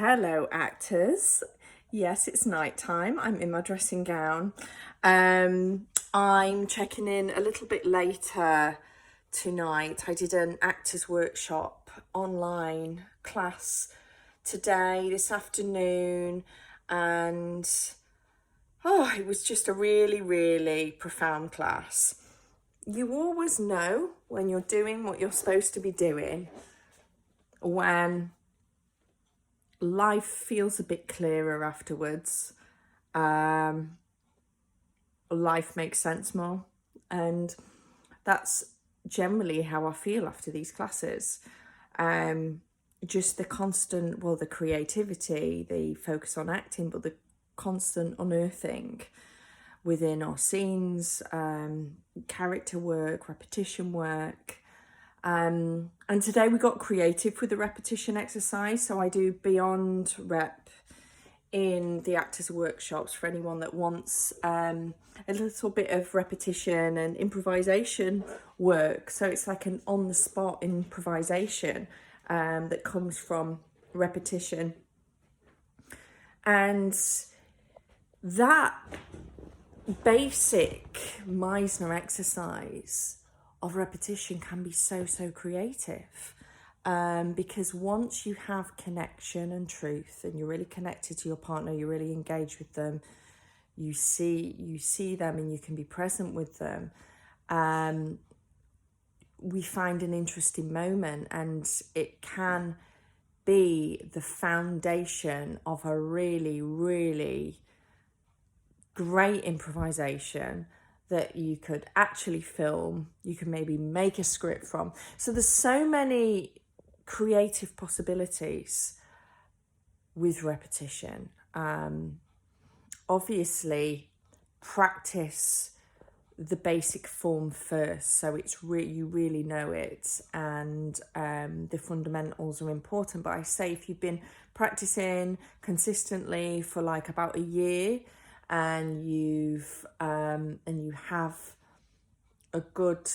Hello, actors. Yes, it's night time. I'm in my dressing gown. I'm checking in a little bit later tonight. I did an actors workshop online class this afternoon, and it was just a really, really profound class. You always know when you're doing what you're supposed to be doing when life feels a bit clearer afterwards. Life makes sense more, and that's generally how I feel after these classes. Just the constant, the creativity, the focus on acting, but the constant unearthing within our scenes, character work, repetition work. And today we got creative with the repetition exercise. So I do beyond rep in the actors workshops for anyone that wants a little bit of repetition and improvisation work. So it's like an on the spot improvisation that comes from repetition. And that basic Meisner exercise of repetition can be so creative, because once you have connection and truth, and you're really connected to your partner, you're really engaged with them, you see them, and you can be present with them, we find an interesting moment, and it can be the foundation of a really, really great improvisation that you could actually film, you can maybe make a script from. So there's so many creative possibilities with repetition. Obviously, practice the basic form first, so it's you really know it, and the fundamentals are important. But I say, if you've been practicing consistently for like about a year, and you have a good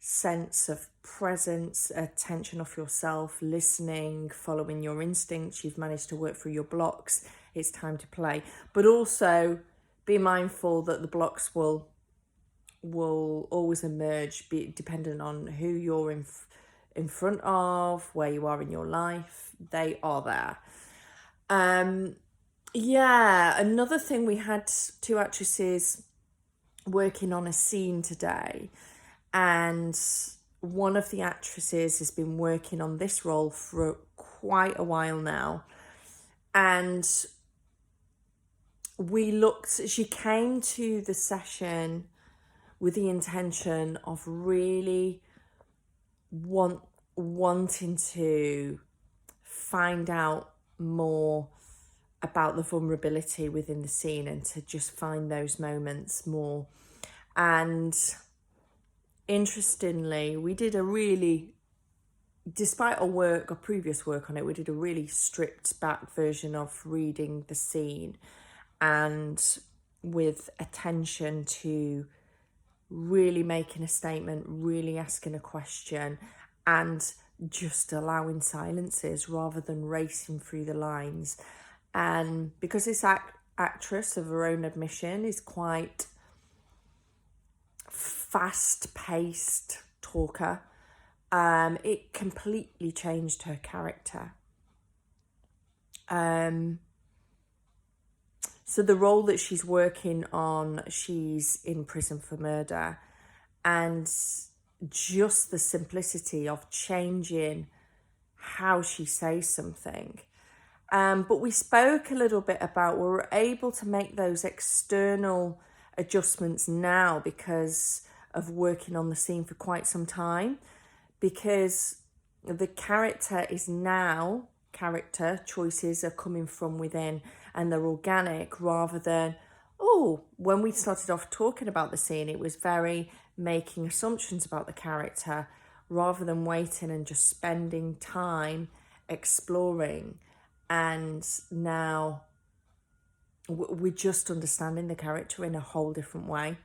sense of presence, attention of yourself, listening, following your instincts, you've managed to work through your blocks, it's time to play. But also be mindful that the blocks will always emerge, be dependent on who you're in front of, where you are in your life. They are there. Another thing, we had two actresses working on a scene today, and one of the actresses has been working on this role for quite a while now, and she came to the session with the intention of really wanting to find out more about the vulnerability within the scene, and to just find those moments more. And interestingly, we did despite our previous work on it, we did a really stripped back version of reading the scene, and with attention to really making a statement, really asking a question, and just allowing silences rather than racing through the lines. And because this actress, of her own admission, is quite fast-paced talker, it completely changed her character. So the role that she's working on, she's in prison for murder, and just the simplicity of changing how she says something. But we spoke a little bit about, we're able to make those external adjustments now because of working on the scene for quite some time, because the character choices are coming from within, and they're organic, rather than, when we started off talking about the scene, it was very making assumptions about the character, rather than waiting and just spending time exploring. And now we're just understanding the character in a whole different way.